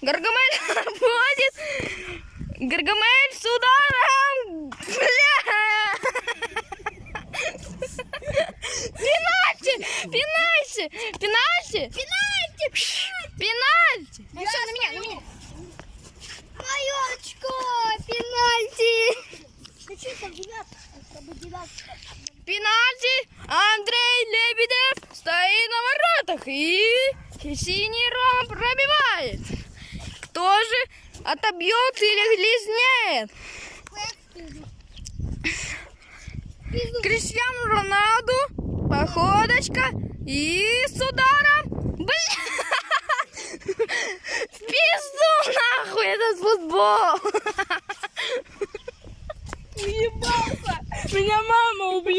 Гаргамель обводит. Гаргамель с ударом. Бля! Пенальти! Пенальти! Пенальти! Пенальти! Ну все, на меня. Мое очко! Пенальти! Ты что там, девятка? Пенальти! Андрей Лебедев стоит на воротах и синий Рома пробивает. Кто же отобьет или глизнеет? Криштиану Роналду, походочка и с ударом. Бля! В пизду нахуй этот футбол! Уебался! Меня мама убьет!